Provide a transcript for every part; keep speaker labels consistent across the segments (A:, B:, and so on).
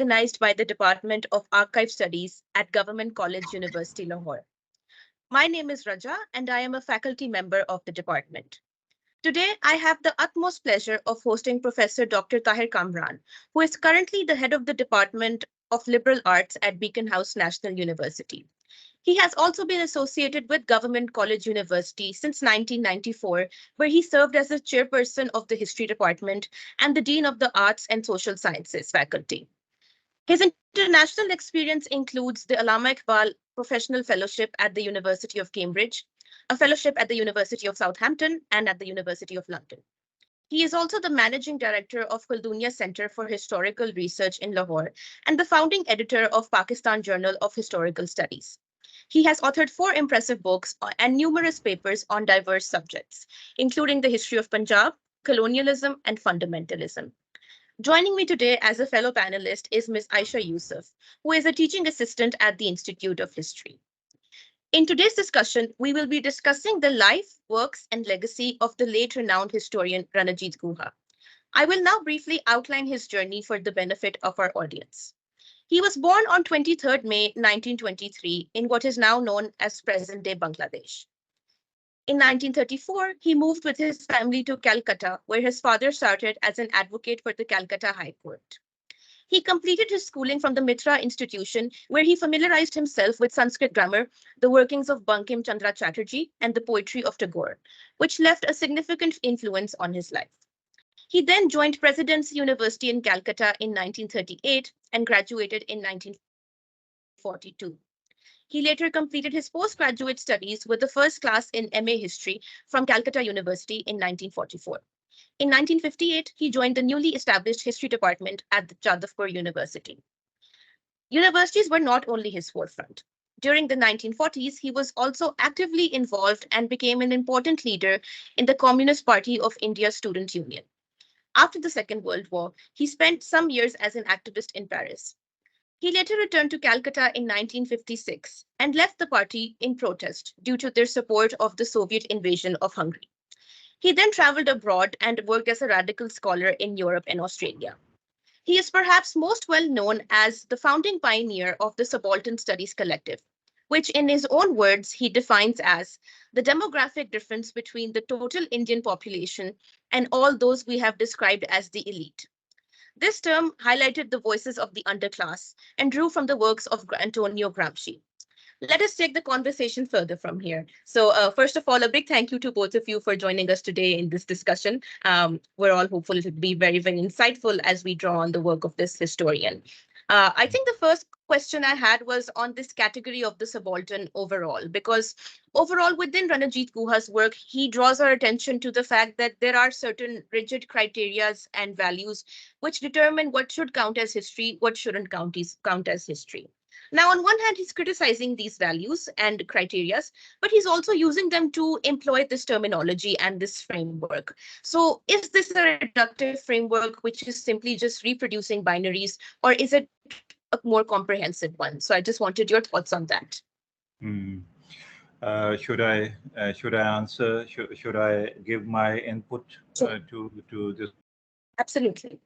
A: organized by the Department of Archive Studies at Government College, University, Lahore. My name is Raja, and I am a faculty member of the department. Today, I have the utmost pleasure of hosting Professor Dr. Tahir Kamran, who is currently the head of the Department of Liberal Arts at Beacon House National University. He has also been associated with Government College University since 1994, where he served as the chairperson of the History Department and the Dean of the Arts and Social Sciences faculty. His international experience includes the Allama Iqbal Professional Fellowship at the University of Cambridge, a fellowship at the University of Southampton, and at the University of London. He is also the managing director of Kuldunia Center for Historical Research in Lahore and the founding editor of Pakistan Journal of Historical Studies. He has authored 4 impressive books and numerous papers on diverse subjects, including the history of Punjab, colonialism, and fundamentalism. Joining me today as a fellow panelist is Ms. Aisha Yusuf, who is a teaching assistant at the Institute of History. In today's discussion, we will be discussing the life, works, and legacy of the late renowned historian Ranajit Guha. I will now briefly outline his journey for the benefit of our audience. He was born on 23rd May 1923 in what is now known as present-day Bangladesh. In 1934, he moved with his family to Calcutta, where his father started as an advocate for the Calcutta High Court. He completed his schooling from the Mitra Institution, where he familiarized himself with Sanskrit grammar, the workings of Bankim Chandra Chatterjee, and the poetry of Tagore, which left a significant influence on his life. He then joined Presidency University in Calcutta in 1938 and graduated in 1942. He later completed his postgraduate studies with the first class in MA History from Calcutta University in 1944. In 1958, he joined the newly established History Department at the Jadavpur University. Universities were not only his forefront. During the 1940s, he was also actively involved and became an important leader in the Communist Party of India's Student Union. After the Second World War, he spent some years as an activist in Paris. He later returned to Calcutta in 1956 and left the party in protest due to their support of the Soviet invasion of Hungary. He then traveled abroad and worked as a radical scholar in Europe and Australia. He is perhaps most well known as the founding pioneer of the Subaltern Studies Collective, which in his own words he defines as the demographic difference between the total Indian population and all those we have described as the elite. This term highlighted the voices of the underclass and drew from the works of Antonio Gramsci. Let us take the conversation further from here. So first of all, a big thank you to both of you for joining us today in this discussion. We're all hopeful it will be very, very insightful as we draw on the work of this historian. I think the first question I had was on this category of the subaltern overall, because overall within Ranajit Guha's work, he draws our attention to the fact that there are certain rigid criterias and values which determine what should count as history, what shouldn't count as history. Now, on one hand, he's criticizing these values and criterias, but he's also using them to employ this terminology and this framework. So is this a reductive framework, which is simply just reproducing binaries, or is it a more comprehensive one? So I just wanted your thoughts on that.
B: Should I answer? Should I give my input to this?
A: Absolutely.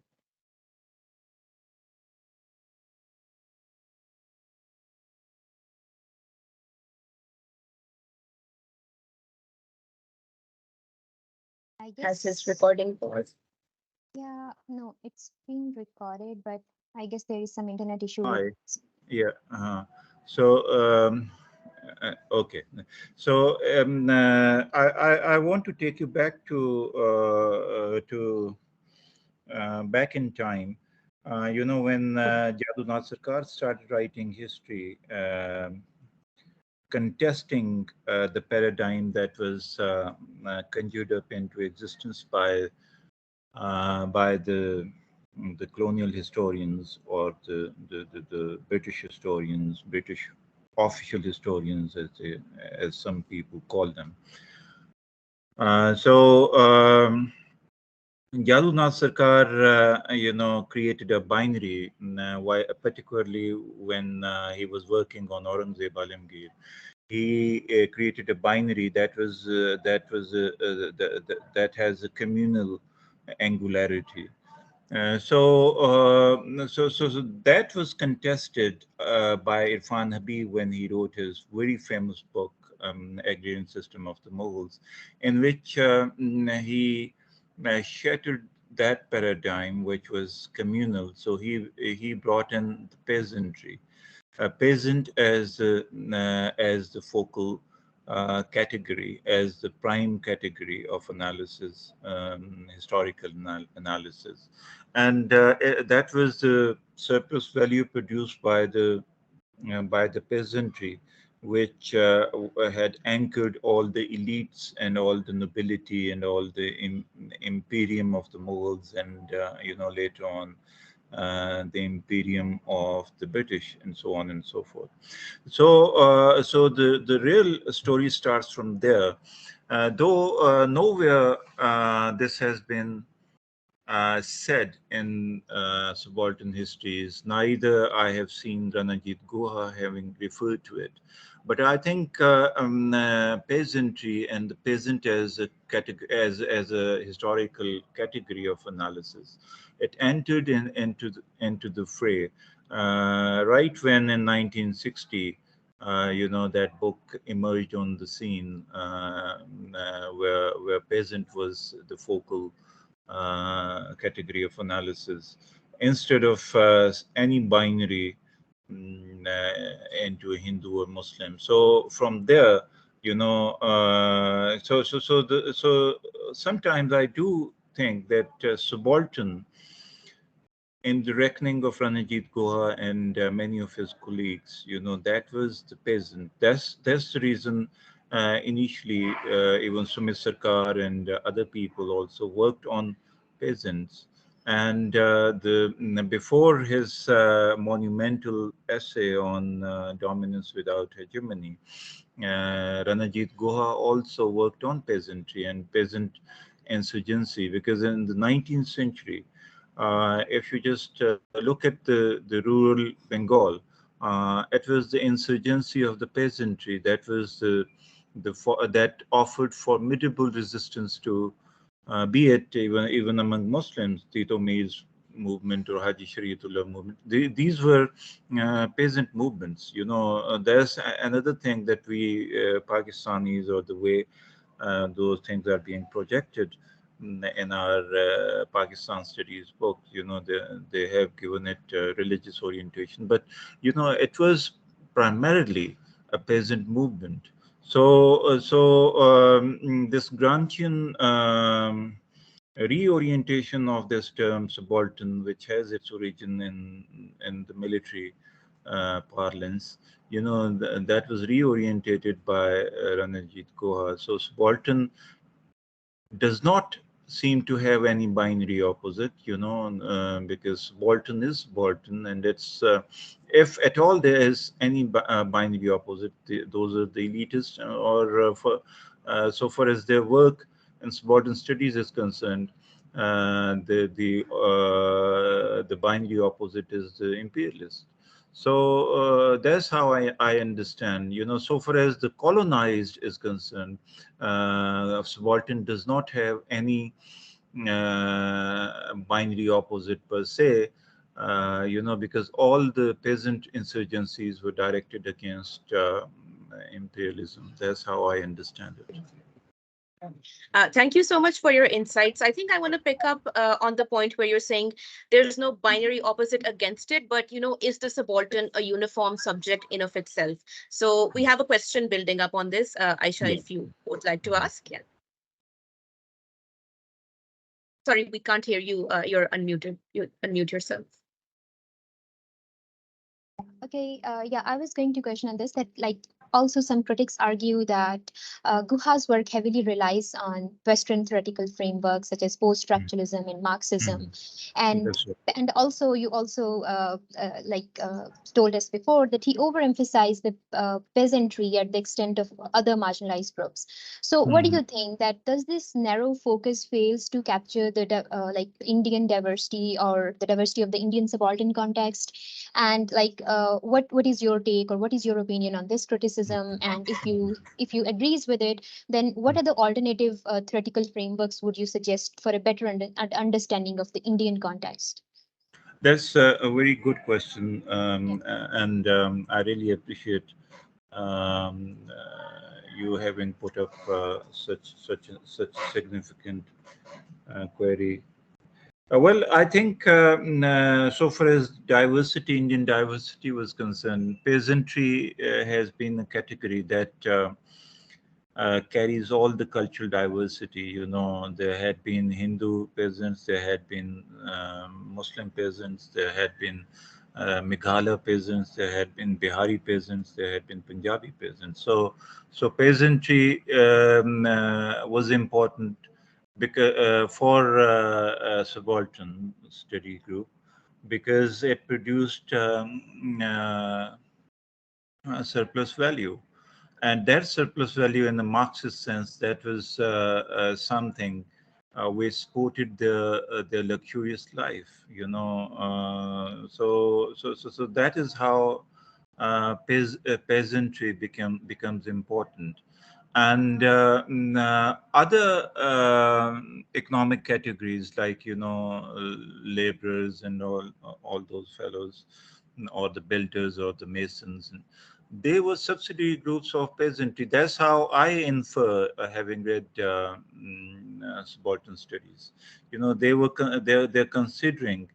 C: I
A: Has
C: guess,
A: his recording paused?
C: yeah, no, it's being recorded, but I guess there is some internet issue with.
B: Hi. Yeah. So okay. So I want to take you back to back in time. When Jadu Nasirkar started writing history, contesting the paradigm that was conjured up into existence by the colonial historians or the British historians, British official historians, as some people call them. Jalu Nasirkar, created a binary, particularly when he was working on Aurangzeb Alamgir. He created a binary that has a communal angularity. So that was contested by Irfan Habib when he wrote his very famous book, Agrarian System of the Mughals, in which he shattered that paradigm, which was communal. So he brought in the peasantry, a peasant as the focal category, as the prime category of analysis, historical analysis, and that was the surplus value produced by the peasantry, which had anchored all the elites and all the nobility and all the imperium of the Mughals, and later on the imperium of the British, and so on and so forth. So the real story starts from there, though nowhere this has been said in subaltern histories. Neither I have seen Ranajit Guha having referred to it. But I think peasantry and the peasant as a category, as a historical category of analysis, it entered into the fray right when in 1960. That book emerged on the scene, where peasant was the focal category of analysis instead of any binary, into a Hindu or Muslim. So from there, so sometimes I do think that subaltern, in the reckoning of Ranajit Guha and many of his colleagues, that was the peasant. That's the reason initially even Sumit Sarkar and other people also worked on peasants. And before his monumental essay on dominance without hegemony, Ranajit Guha also worked on peasantry and peasant insurgency, because in the 19th century, if you just look at the rural Bengal, it was the insurgency of the peasantry that was that offered formidable resistance to, be it even among Muslims, Tito Mir's movement or Haji Shariatullah movement. These were peasant movements. There's another thing that we Pakistanis, or the way those things are being projected in our Pakistan studies book. They have given it religious orientation, but it was primarily a peasant movement. This Gramscian reorientation of this term subaltern, which has its origin in the military parlance, that was reorientated by Ranajit Guha. So subaltern does not seem to have any binary opposite, because subaltern is subaltern, and it's if at all there is any binary opposite, those are the elitists, or so far as their work in subaltern studies is concerned, the binary opposite is the imperialist. So that's how I understand. So far as the colonized is concerned, subaltern does not have any binary opposite per se, because all the peasant insurgencies were directed against imperialism. That's how I understand it.
A: Thank you so much for your insights. I think I want to pick up on the point where you're saying there's no binary opposite against it, but is the subaltern a uniform subject in of itself? So we have a question building up on this. Aisha,
B: Yeah.
A: if you would like to ask, yeah. Sorry, we can't hear you. You're unmuted. You unmute yourself.
C: Okay, yeah, I was going to question on this that like also some critics argue that Guha's work heavily relies on Western theoretical frameworks such as post-structuralism and Marxism,
B: Mhm.
C: and
B: That's right.
C: and also you also told us before that he overemphasized the peasantry at the extent of other marginalized groups. So, what do
B: Mhm.
C: you think that does this narrow focus fails to capture the Indian diversity or the diversity of the Indian subaltern context? And what is your take or what is your opinion on this criticism Marxism, and if you agrees with it, then what are the alternative theoretical frameworks would you suggest for a better understanding of the Indian context?
B: That's a very good question,
C: Yeah.
B: and I really appreciate you having put up such significant query. Well, I think so far as diversity, Indian diversity was concerned, peasantry has been a category that carries all the cultural diversity. You know, there had been Hindu peasants, there had been Muslim peasants, there had been Meghalaya peasants, there had been Bihari peasants, there had been Punjabi peasants. So peasantry was important because for subaltern study group because it produced surplus value, and that surplus value in the Marxist sense, that was something which supported the luxurious life, you know. So that is how peasantry becomes important. And other economic categories like, you know, laborers and all those fellows, or the builders or the masons, they were subsidiary groups of peasantry. That's how I infer, having read subaltern studies. You know, they're considering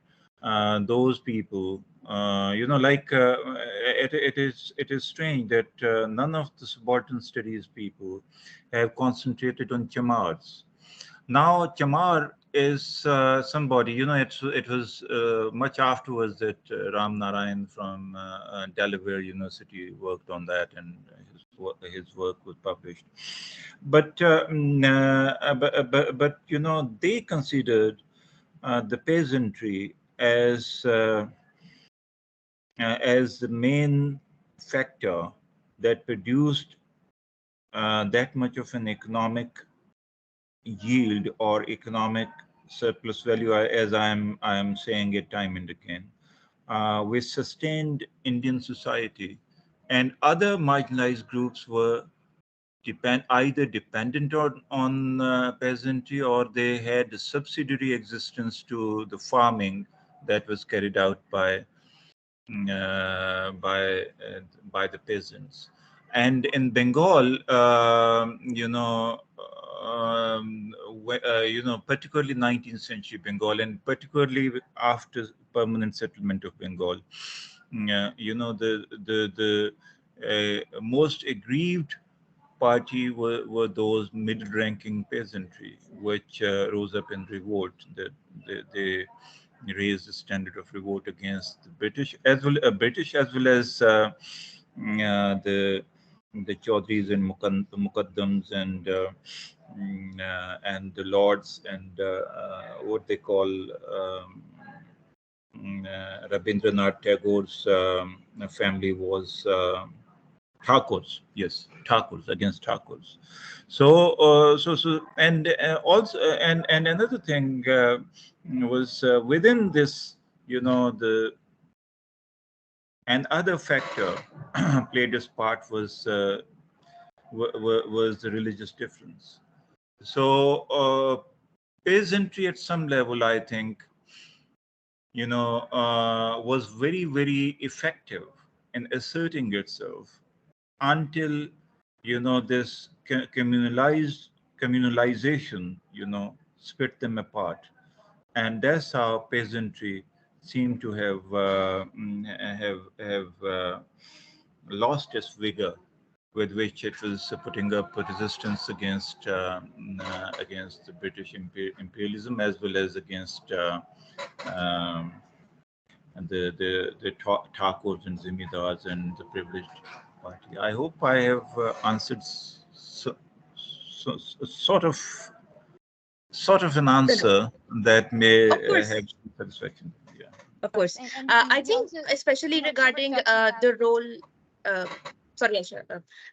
B: those people. You know, like it is strange that none of the subaltern studies people have concentrated on chamars. Now, Chamar is somebody, you know, it was much afterwards that Ram Narayan from Delaware University worked on that, and his work was published. But you know, they considered the peasantry as the main factor that produced that much of an economic yield or economic surplus value, as I am saying it time and again, which sustained Indian society, and other marginalized groups were either dependent on peasantry, or they had a subsidiary existence to the farming that was carried out mm, uh, by uh, by the peasants. And in Bengal, you know, particularly 19th century Bengal, and particularly after permanent settlement of Bengal, you know, the most aggrieved party were those middle-ranking peasantry, which rose up in revolt. They raised the standard of revolt against the British as well as the Chaudhrys and Mukaddams and the lords, and what they call Rabindranath Tagore's family was Thakurs. Yes, Thakurs, against Thakurs. And also, and another thing was within this, you know, the another factor played its part was the religious difference. So peasantry at some level, I think, you know, was very effective in asserting itself until, you know, this communalization, you know, split them apart. And that's how peasantry seemed to have lost its vigor with which it was putting up a resistance against the British imperialism, as well as against the Thakurs and Zimidars and the privileged party. I hope I have answered sort of an
A: No, no.
B: answer that may
A: Of course,
B: have some satisfaction. Yeah.
A: of
C: Yes,
A: course.
C: and
A: I
C: we
A: think,
C: also
A: especially regarding
C: touched that.
A: the role, uh, sorry, Aisha,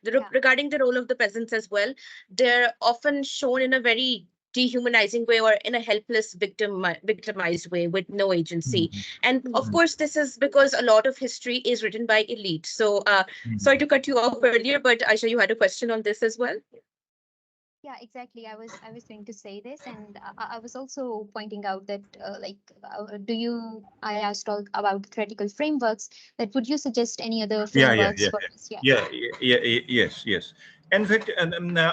C: Yeah.
A: regarding the role of the peasants as well, they're often shown in a very dehumanizing way or in a helpless victimized way with no agency.
B: Mhm.
A: And of
C: Mhm.
A: course, this is because a lot of history is written by elite. So sorry
B: Mhm.
A: to cut you off earlier, but Aisha, you had a question on this as well.
C: Yeah, exactly. I was going to say this, and I was also pointing out that do you? I asked all about theoretical frameworks. That would you suggest any other
B: Yeah, yeah,
C: frameworks
B: yeah,
C: for this? Yeah.
B: yeah, yeah, yeah, yes, yes. In fact,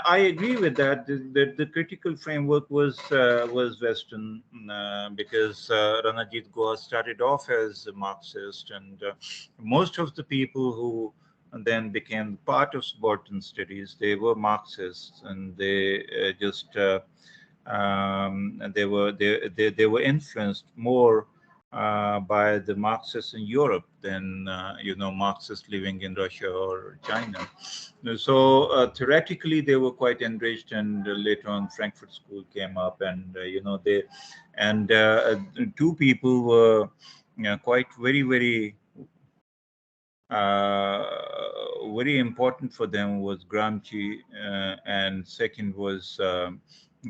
B: I agree with that. The critical framework was Western because Ranajit Guha started off as a Marxist, and most of the people who then became part of subaltern studies, they were Marxists, and they just they were influenced more by the Marxists in Europe than Marxists living in Russia or China. So theoretically, they were quite enriched, and later on, Frankfurt School came up, and they and two people were quite uh, very important for them was Gramsci, and second was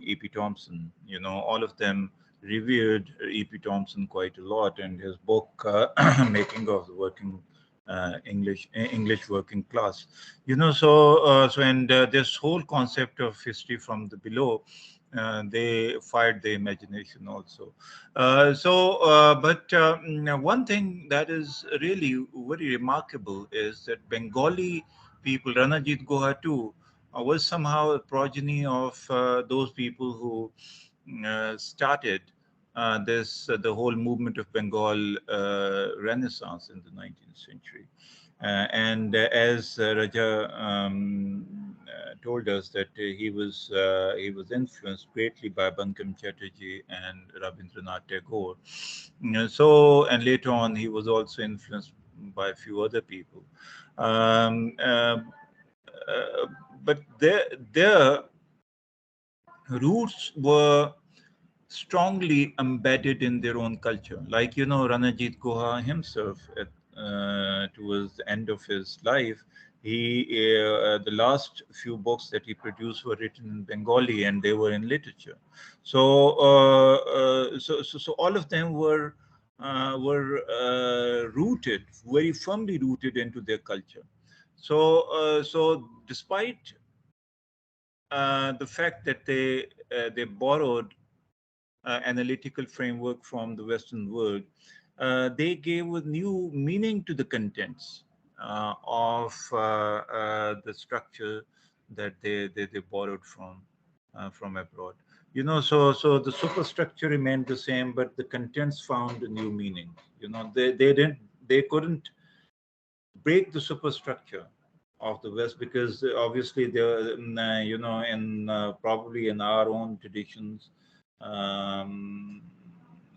B: E.P. Thompson. All of them revered E.P. Thompson quite a lot, and his book "Making of the Working English Working Class." And this whole concept of history from the below. They fired the imagination also. One thing that is really very remarkable is that Bengali people, Ranajit Guha too, was somehow a progeny of those people who started the whole movement of Bengal Renaissance in the 19th century. And as Raja told us that he was influenced greatly by Bankim Chatterjee and Rabindranath Tagore. And later on, he was also influenced by a few other people. Um, uh, uh, but their roots were strongly embedded in their own culture. Like, Ranajit Guha himself, towards the end of his life, the last few books that he produced were written in Bengali and they were in literature. So all of them were rooted, very firmly rooted into their culture. So despite the fact that they borrowed analytical framework from the Western world, they gave a new meaning to the contents of the structure that they borrowed from abroad. So the superstructure remained the same, but the contents found a new meaning. They couldn't break the superstructure of the West because obviously there, in probably in our own traditions, um,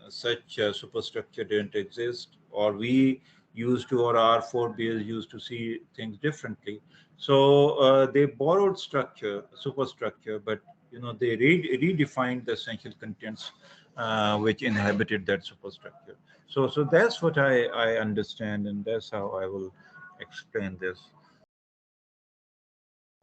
B: such superstructure didn't exist, or we used to, or our forebears used to see things differently. So they borrowed structure, superstructure, but they redefined the essential contents which inhabited that superstructure. So that's what I understand, and that's how I will explain this.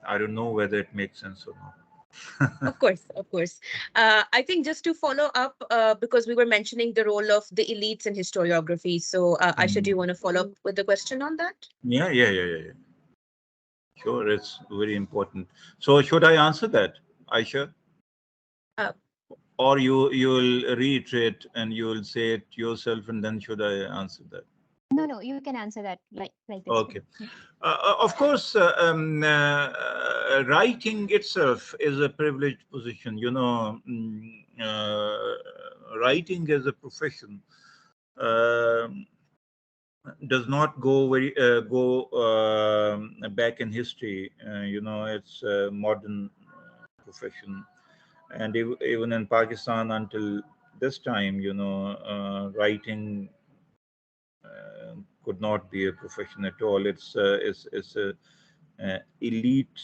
B: I don't know whether it makes sense or not.
A: Of course, of course. I think just to follow up, because we were mentioning the role of the elites in historiography. So, Aisha, do
B: Mm.
A: you want to follow up with the question on that?
B: Yeah, yeah, yeah, yeah, yeah. Sure, it's very important. So should I answer that, Aisha?
A: Uh,
B: Or you'll reiterate and you'll say it yourself, and then should I answer that?
C: No, no, you can answer that like this.
B: Okay. Of course, writing itself is a privileged position. Writing as a profession um does not go back in history. It's a modern profession, and even in Pakistan until this time, writing could not be a profession at all. It's a elite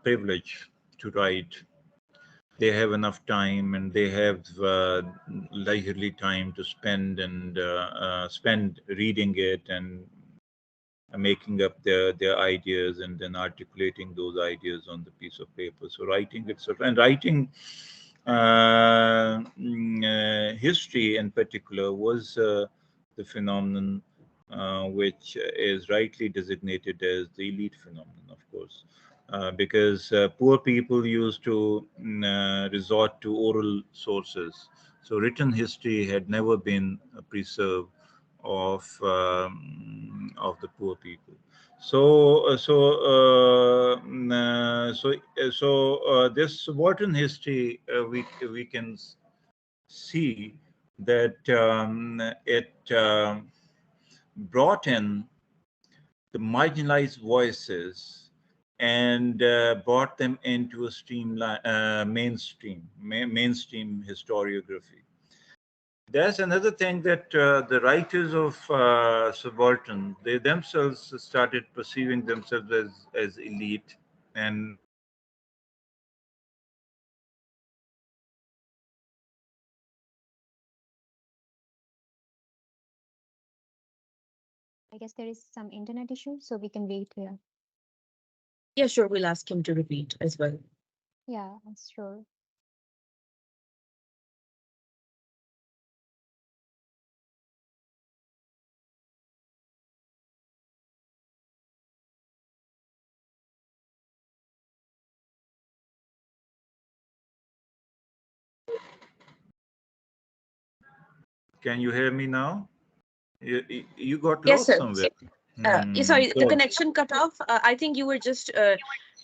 B: privilege to write. They have enough time, and they have leisurely time to spend reading it and making up their ideas and then articulating those ideas on the piece of paper. So writing itself, and writing history in particular was the phenomenon which is rightly designated as the elite phenomenon, of course, because poor people used to resort to oral sources. So written history had never been preserved of the poor people. This subaltern history, we can see that it brought in the marginalized voices and brought them into a mainstream historiography. There's another thing that the writers of subaltern, they themselves started perceiving themselves as elite, and
C: I guess there is some internet issue, so we can wait here.
A: Yeah, sure. We'll ask him to repeat as well.
C: Yeah, sure.
B: can you hear me now? You got
A: Yes,
B: lost
A: sir.
B: somewhere.
A: Sorry, the
B: So
A: connection cut off. I think you were just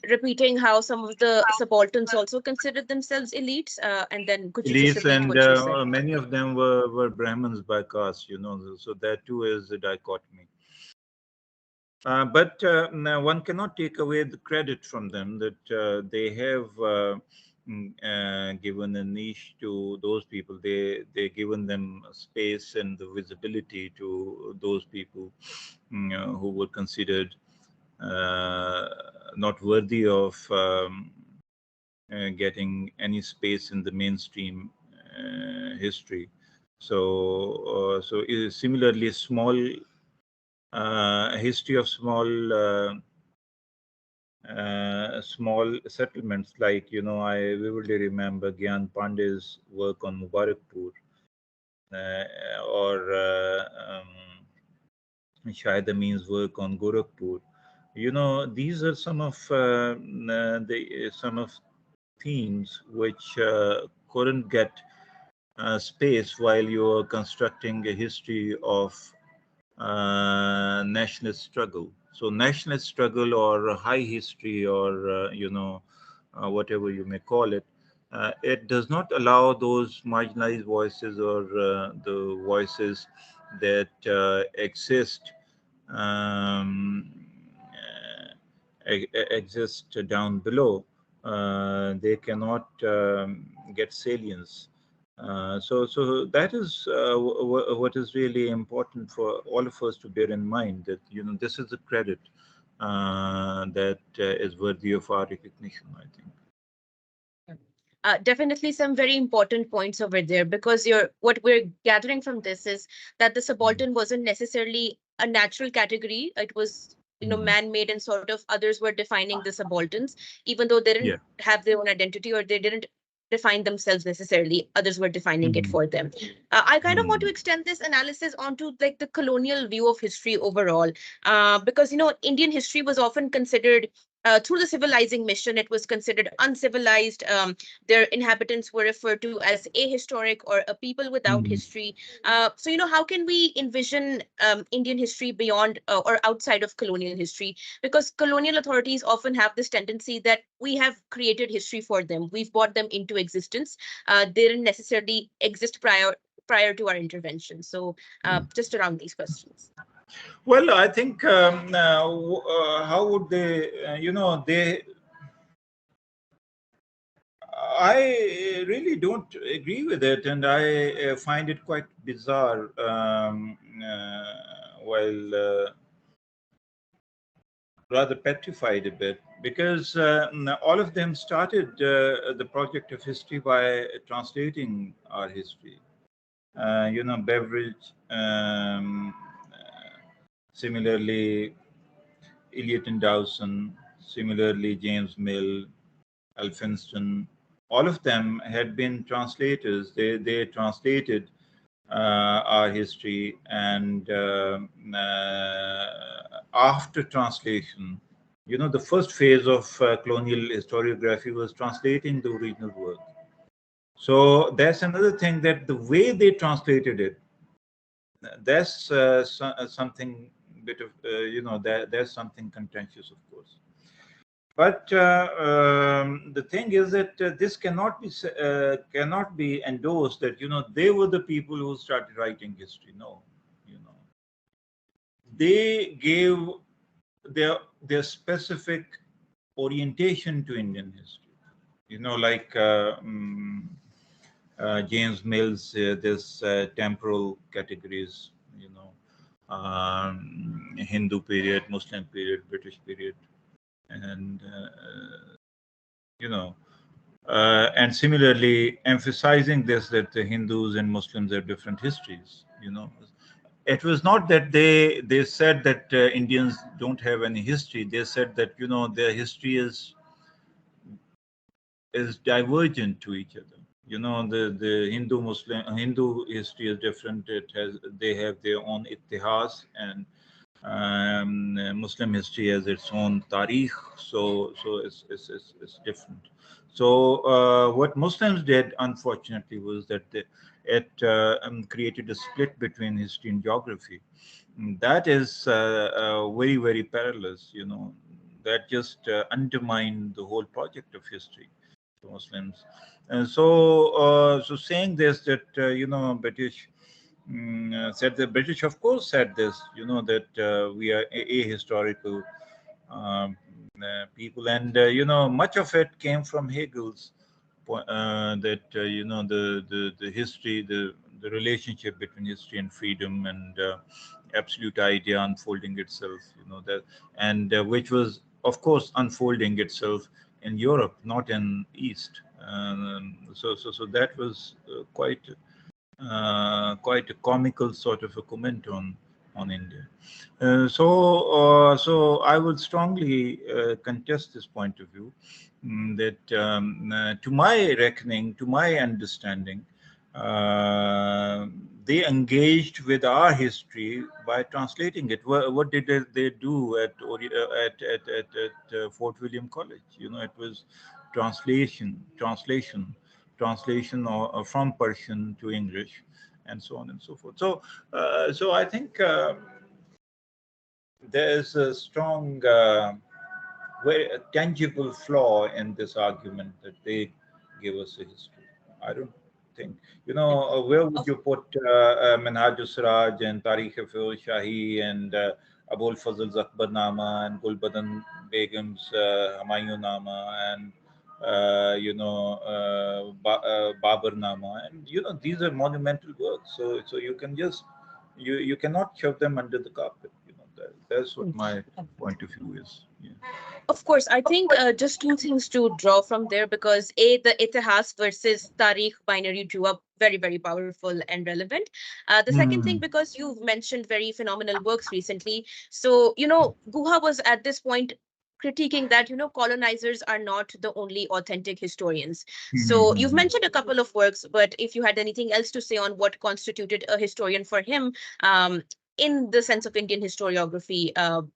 A: repeating how some of the subalterns also considered themselves elites. And then could you just
B: elites,
A: repeat
B: and
A: what you said?
B: many of them were Brahmins by caste, so that too is a dichotomy. But now one cannot take away the credit from them that they have given a niche to those people. They given them space and the visibility to those people who were considered uh, not worthy of getting any space in the mainstream history. Similarly, history of small settlements, like I vividly remember Gyan Pandey's work on Mubarakpur, or Shahid Amin's work on Gorakhpur. These are some of themes which couldn't get space while you are constructing a history of nationalist struggle. So nationalist struggle, or a high history, or whatever you may call it, it does not allow those marginalized voices, or the voices that exist um, exist down below. They cannot get salience. So that is what is really important for all of us to bear in mind, that this is a credit that is worthy of our recognition, I think.
A: Definitely some very important points over there, because what we're gathering from this is that the
B: Mhm.
A: subaltern wasn't necessarily a natural category. It was,
B: Mhm.
A: man-made, and sort of others were defining the subalterns, even though they
B: Yeah.
A: didn't have their own identity, or they didn't define themselves necessarily. Others were defining it
B: Mhm.
A: for them. I kind of want to
B: Mhm.
A: extend this analysis onto like the colonial view of history overall, because Indian history was often considered. Through the civilizing mission, it was considered uncivilized. Their inhabitants were referred to as ahistoric, or a people without
B: Mhm.
A: history. So, how can we envision Indian history beyond or outside of colonial history? Because colonial authorities often have this tendency that we have created history for them. We've brought them into existence. They didn't necessarily exist prior to our intervention. So, just around these questions.
B: Well, I think how would they, I really don't agree with it, and I find it quite bizarre. While rather petrified a bit, because all of them started the project of history by translating our history. Beverage, similarly. Eliot and Dowson, similarly James Mill, Elphinstone, all of them had been translators. They translated our history, and after translation, the first phase of colonial historiography was translating the original work. So that's another thing, that the way they translated it, that's something bit of there's something contentious, of course. But the thing is that this cannot be endorsed, that they were the people who started writing history. No, you know they gave their their specific orientation to Indian history. Like James Mills, this temporal categories. Hindu period, Muslim period, British period, and you know and similarly emphasizing this, that the Hindus and Muslims have different histories. It was not that they said that Indians don't have any history. They said that their history is divergent to each other. The Hindu history is different. They have their own ittihas, and Muslim history has its own tarikh. So it's different. So what Muslims did, unfortunately, was that it created a split between history and geography. That is very, very perilous. That just undermined the whole project of history to Muslims. So saying this, that British said, the British, of course, said this. That we are ahistorical people, and much of it came from Hegel's that the history, the relationship between history and freedom, and absolute idea unfolding itself. That, and which was, of course, unfolding itself in Europe, not in East. So that was quite a comical sort of a comment on India. So I would strongly contest this point of view, that to my reckoning, to my understanding, uh, they engaged with our history by translating it. What did they do at Fort William College? It was translation, translation, translation from Persian to English, and so on and so forth. So I think there is a strong, very tangible flaw in this argument that they give us a history. I don't think, where would
A: Of
B: you put Minhajus Siraj and Tariq Firoz Shahi and Abul Fazl's Akbarnama and Gulbadan Begum's Humayunama and Babarnama, and these are monumental works. So you can just you cannot shove them under the carpet. That's what my point of view is. Yeah.
A: Of course, I think just two things to draw from there, because A, the Itihas versus Tariq binary drew up very, very powerful and relevant. The second thing,
B: Hmm.
A: because you've mentioned very phenomenal works recently. So, Guha was at this point critiquing that, colonizers are not the only authentic historians. So you've
B: Hmm.
A: mentioned a couple of works, but if you had anything else to say on what constituted a historian for him, in the sense of Indian historiography,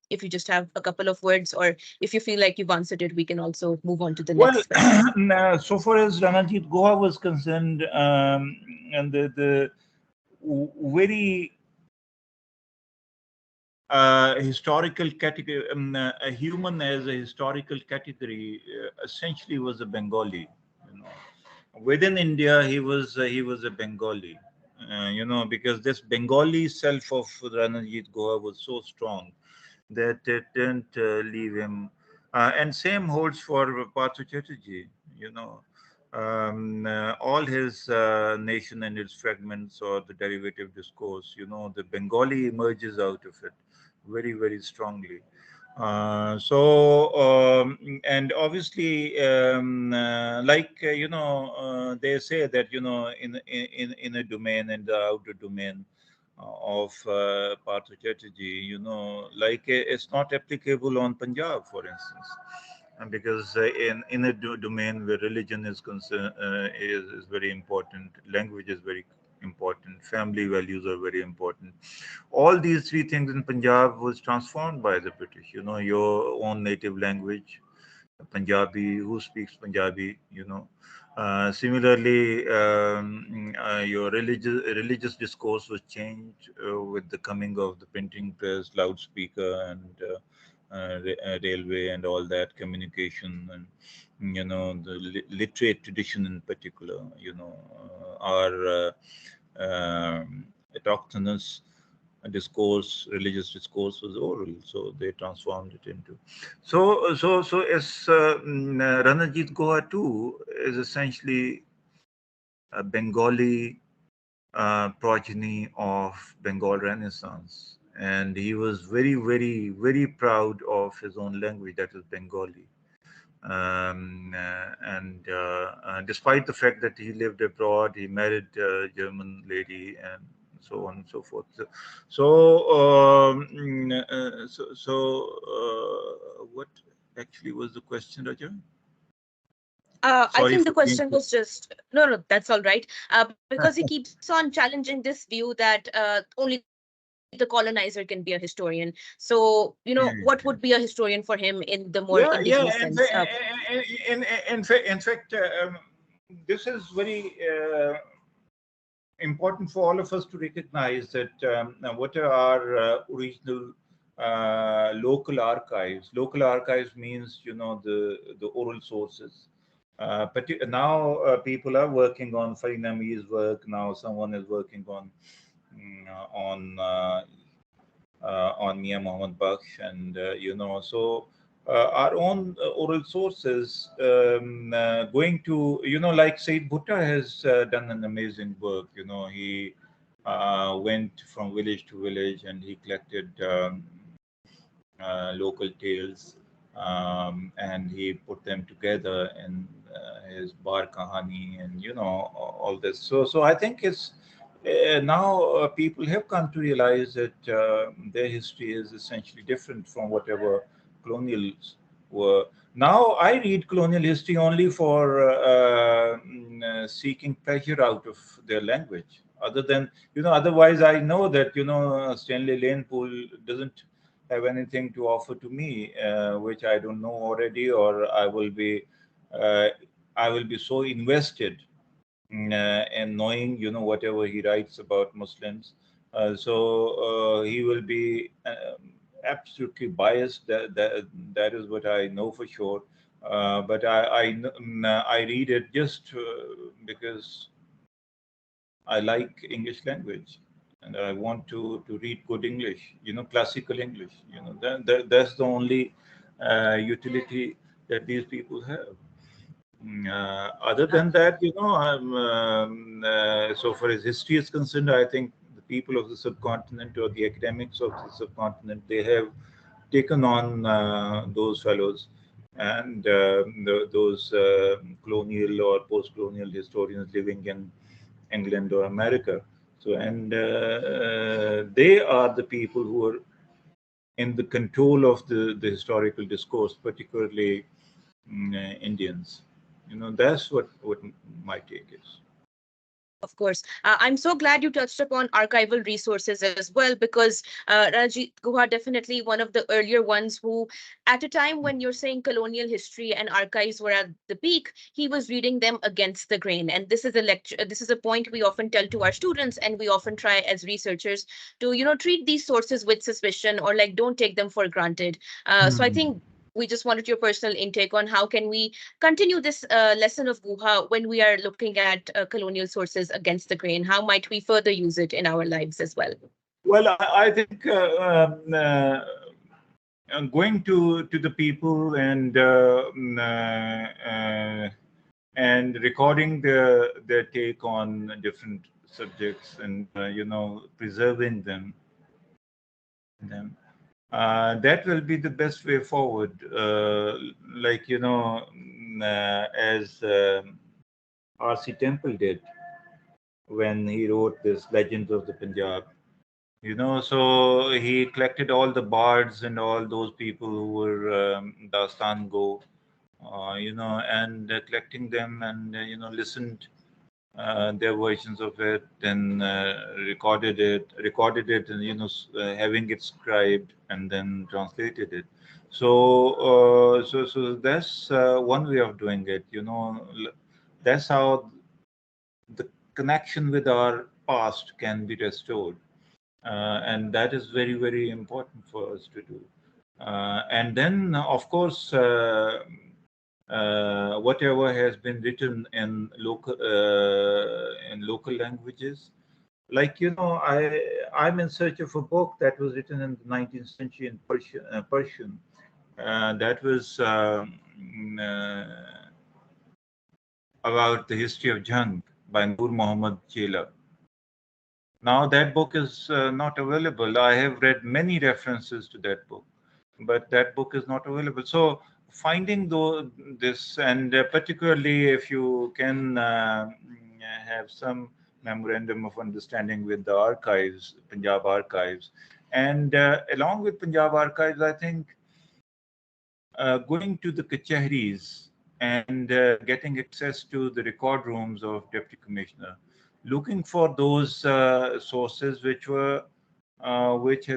A: if you just have a couple of words, or if you feel like you've answered it, we can also move on to the
B: Well,
A: next question.
B: so far as Ranajit Guha was concerned, and the very historical category, a human as a historical category, essentially was a Bengali. Within India, he was a Bengali. Because this Bengali self of Ranajit Guha was so strong that it didn't leave him. And same holds for Partha Chatterjee. You know, all his Nation and its Fragments, or the derivative discourse. The Bengali emerges out of it very, very strongly. And obviously, like they say that in a domain and the outer domain, of Partha Chatterjee, like it's not applicable on Punjab, for instance. And because in a domain where religion is concerned, is very important, language is very important, family values are very important. All these three things in Punjab was transformed by the British. Your own native language, Punjabi, who speaks Punjabi, Similarly, your religious discourse was changed with the coming of the printing press, loudspeaker, and railway, and all that communication, and the literate tradition in particular, are autochthonous discourse, religious discourse was oral, so they transformed it into. So as Ranajit Guha too is essentially a Bengali progeny of Bengal Renaissance, and he was very, very, very proud of his own language, that is Bengali. And despite the fact that he lived abroad, he married a German lady, and so on and so forth. What actually was the question, Raja?
A: I
B: Sorry
A: think the
B: for being.
A: question was just no, no, that's all right. Because he keeps on challenging this view that only the colonizer can be a historian. So, what would be a historian for him in the more indigenous
B: Yeah,
A: sense?
B: yeah. In fact, this is very important for all of us to recognize that what are our original local archives. Local archives means the oral sources. Now people are working on Farinami's work. Now someone is working on Mia Muhammad Baksh, and so our own oral sources, going to, like Said Bhutta has done an amazing work. He went from village to village, and he collected local tales, and he put them together in his Bar Kahani, and all this. So I think it's now people have come to realize that their history is essentially different from whatever colonials were. Now I read colonial history only for seeking pleasure out of their language. Other than, otherwise I know that Stanley Lane Pool doesn't have anything to offer to me, which I don't know already, or uh, I will be so invested and knowing, whatever he writes about Muslims. So he will be absolutely biased. That is what I know for sure. But I read it just because I like English language, and I want to read good English, classical English. That's the only utility that these people have. Other than that, so far as history is concerned, I think the people of the subcontinent, or the academics of the subcontinent, they have taken on those fellows, and those colonial or post-colonial historians living in England or America. So, and they are the people who are in the control of the historical discourse, particularly Indians. That's what my take is.
A: Of course. I'm so glad you touched upon archival resources as well, because Ranajit Guha definitely one of the earlier ones who, at a time when you're saying colonial history and archives were at the peak, he was reading them against the grain. And this is a lecture. This is a point we often tell to our students, and we often try as researchers to treat these sources with suspicion, or like don't take them for granted. So I
B: Hmm.
A: think we just wanted your personal intake on how can we continue this lesson of Guha when we are looking at colonial sources against the grain? How might we further use it in our lives as well?
B: Well, I think going to the people, and recording their take on different subjects, and preserving them, that will be the best way forward. Like, as R.C. Temple did when he wrote this Legends of the Punjab. So he collected all the bards and all those people who were Dastan Go, and collecting them and, listened their versions of it, then recorded it, and, having it scribed and then translated it. So that's one way of doing it. That's how the connection with our past can be restored, and that is very, very important for us to do. And then, of course, whatever has been written in local languages, like, I'm in search of a book that was written in the 19th century in Persian. That was about the history of Jhang by Nur Muhammad Chela. Now that book is not available. I have read many references to that book, but that book is not available. So finding this, and particularly if you can have some memorandum of understanding with the archives, Punjab archives, and along with Punjab archives, I think going to the kacharis and getting access to the record rooms of deputy commissioner, looking for those sources which have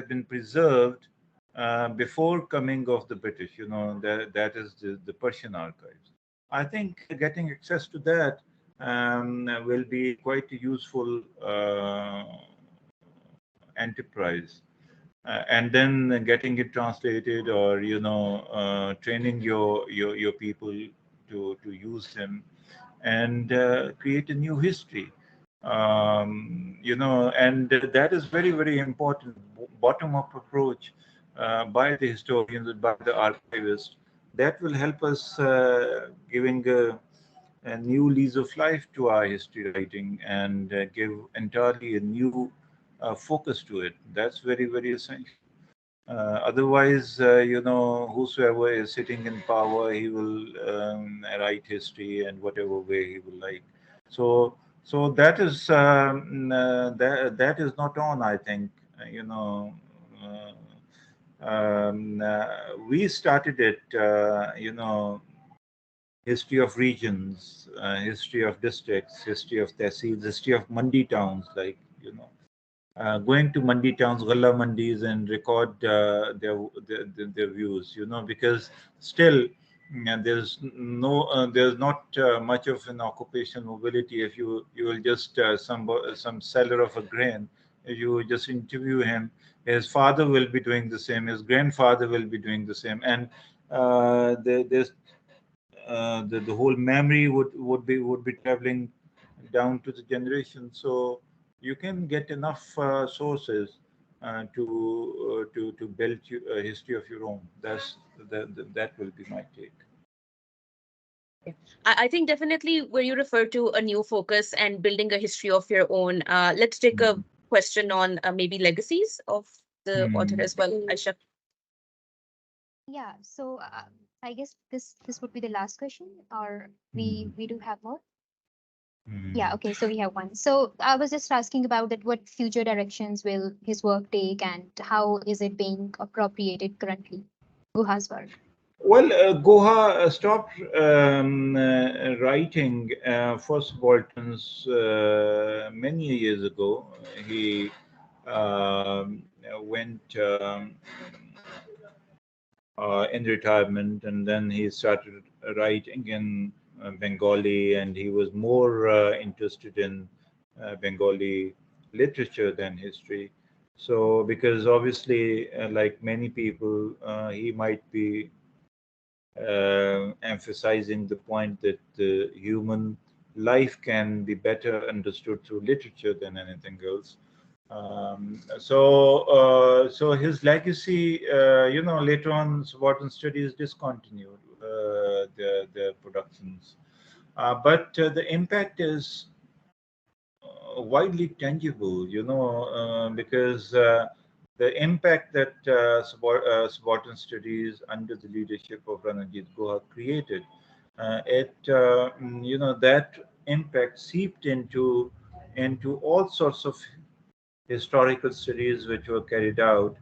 B: been preserved before coming of the British. That is the Persian archives. I think getting access to that will be quite a useful enterprise, and then getting it translated, or training your people to use them, and create a new history. And that is very, very important. Bottom up approach by the historians, by the archivists, that will help us giving a new lease of life to our history writing, and give entirely a new focus to it. That's very, very essential. Otherwise, whosoever is sitting in power, he will write history and whatever way he will like. So that is that is not on. I think we started it. History of regions, history of districts, history of tehsils, history of mandi towns, like, going to mandi towns, galla mandis, and record their views, because still there's not much of an occupation mobility. If you will just some seller of a grain, if you just interview him, his father will be doing the same, his grandfather will be doing the same, and there's the whole memory would be traveling down to the generation. So you can get enough sources to build a history of your own. That will be my take.
A: Yeah. I think definitely where you refer to a new focus and building a history of your own, let's take a
B: Mhm.
A: question on maybe legacies of the author
B: Hmm.
A: as well, Aisha.
C: Yeah, so I guess this would be the last question, or
B: Hmm.
C: we do have more. Yeah,
B: Hmm.
C: okay, so we have one. So I was just asking about that, what future directions will his work take, and how is it being appropriated currently, Guha's work?
B: Well, Guha stopped writing for subalterns many years ago. He went in retirement, and then he started writing in Bengali, and he was more interested in Bengali literature than history. So, because obviously, like many people, he might be emphasizing the point that the human life can be better understood through literature than anything else. So his legacy, later on, Spartan Studies discontinued their productions, but the impact is widely tangible, because the impact that Spartan Studies under the leadership of Ranajit Guha created, that impact seeped into all sorts of historical studies which were carried out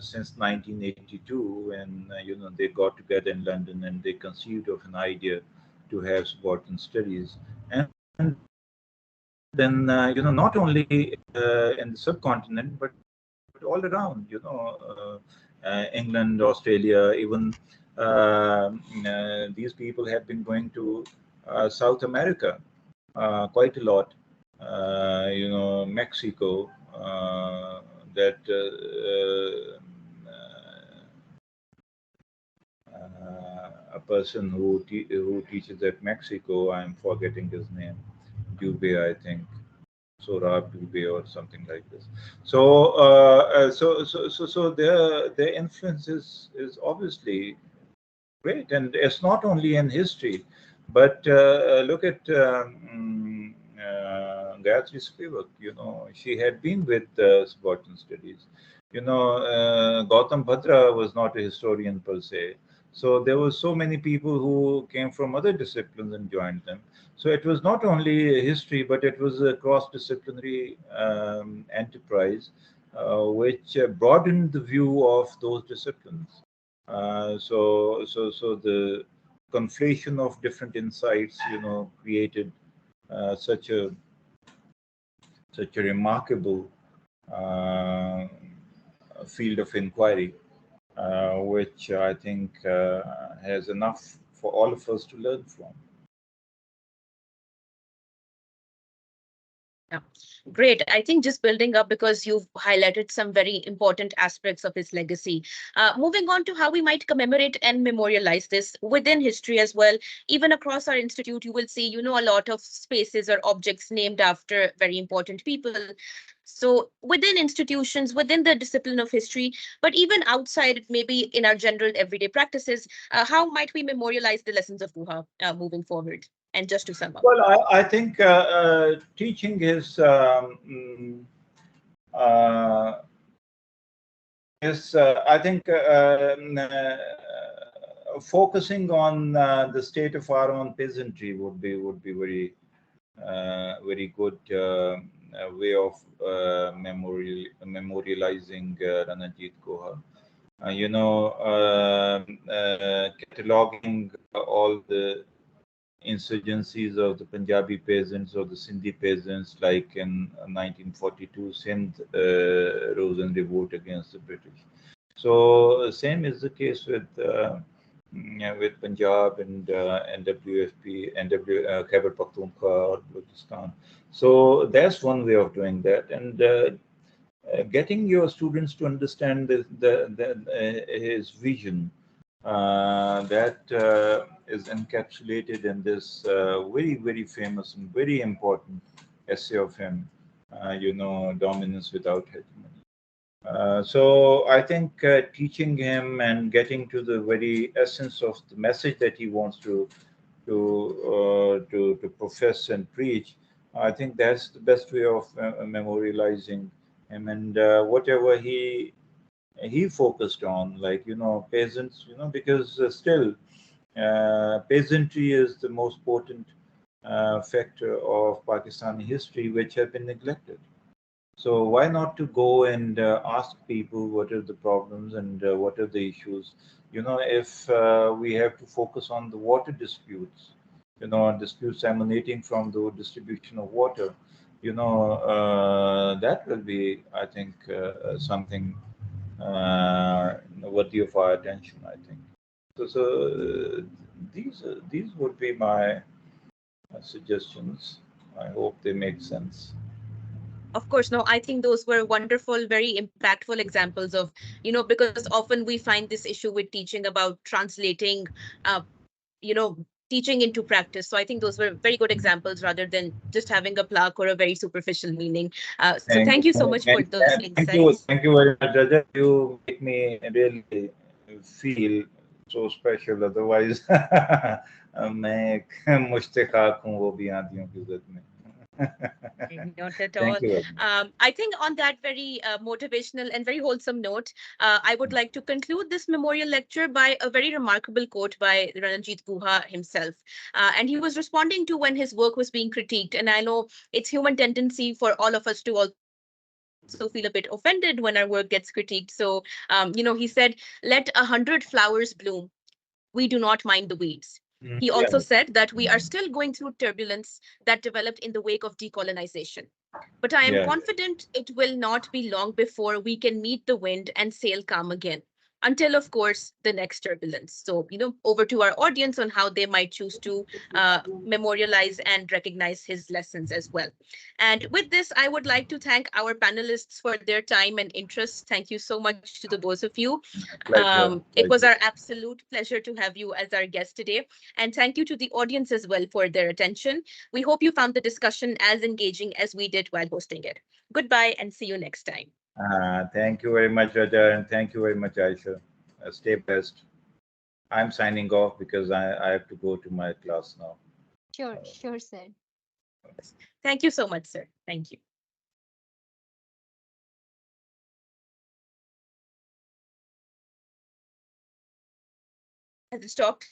B: since 1982, when they got together in London and they conceived of an idea to have subaltern studies. And then not only in the subcontinent, but all around, England, Australia, even these people have been going to South America quite a lot. Mexico, that a person who teaches at Mexico, I'm forgetting his name, Dubé, I think. Sorab Dubé or something like this. So their influence is obviously great, and it's not only in history, but look at Gayatri Spivak. She had been with subaltern studies. Gautam Bhadra was not a historian per se. So there were so many people who came from other disciplines and joined them. So it was not only history, but it was a cross-disciplinary enterprise, which broadened the view of those disciplines. So the conflation of different insights, created uh, such a such a remarkable uh, field of inquiry, which I think has enough for all of us to learn from.
A: Yeah, great. I think just building up because you've highlighted some very important aspects of his legacy. Moving on to how we might commemorate and memorialize this within history as well. Even across our institute, you will see, a lot of spaces or objects named after very important people. So within institutions, within the discipline of history, but even outside, maybe in our general everyday practices, how might we memorialize the lessons of Guha moving forward? And just to sum up.
B: Well, I think teaching is uh, I think focusing on the state of our own peasantry would be very good way of memorializing Ranajit Guha. Cataloging all the insurgencies of the Punjabi peasants or the Sindhi peasants, like in 1942, Sindh rose in revolt against the British. So same is the case yeah, with Punjab and NWFP, Khyber Pakhtunkhwa or Balochistan. So that's one way of doing that, and getting your students to understand his vision that is encapsulated in this very famous and very important essay of him, Dominance Without Hegemony. So I think teaching him and getting to the very essence of the message that he wants to profess and preach, I think that's the best way of memorializing him, and whatever he focused on, like peasants, because still peasantry is the most potent factor of Pakistani history, which have been neglected. So why not to go and ask people what are the problems and what are the issues? If we have to focus on the water disputes, disputes emanating from the distribution of water, that will be, I think, something worthy of our attention, I think. So these would be my suggestions. I hope they make sense.
A: Of course, no, I think those were wonderful, very impactful examples of, because often we find this issue with teaching about translating, uh, you know, teaching into practice. So I think those were very good examples rather than just having a plaque or a very superficial meaning. So
B: Thank,
A: thank you so much for those insights.
B: thank you very much, Raja. You make me really feel so special. Otherwise, मैं एक मुश्तिक हूँ वो भी आदियों की इज्जत में.
A: Not at
B: Thank
A: all.
B: you.
A: I think on that very motivational and very wholesome note, I would like to conclude this memorial lecture by a very remarkable quote by Ranajit Guha himself. And he was responding to when his work was being critiqued. And I know it's human tendency for all of us to also feel a bit offended when our work gets critiqued. So, he said, let 100 flowers bloom. We do not mind the weeds. He also
B: Yeah.
A: said that we are still going through turbulence that developed in the wake of decolonization. But I am
B: Yeah.
A: confident it will not be long before we can meet the wind and sail calm again. Until, of course, the next turbulence. So, over to our audience on how they might choose to memorialize and recognize his lessons as well. And with this, I would like to thank our panelists for their time and interest. Thank you so much to the both of you.
B: Pleasure.
A: It was our
B: Pleasure.
A: absolute pleasure to have you as our guest today. And thank you to the audience as well for their attention. We hope you found the discussion as engaging as we did while hosting it. Goodbye and see you next time.
B: Thank you very much, Raja, and thank you very much, Aisha. Stay blessed. I'm signing off because I have to go to my class now.
C: Sure, sure, sir.
A: Thank you so much, sir. Thank you. Has it stopped?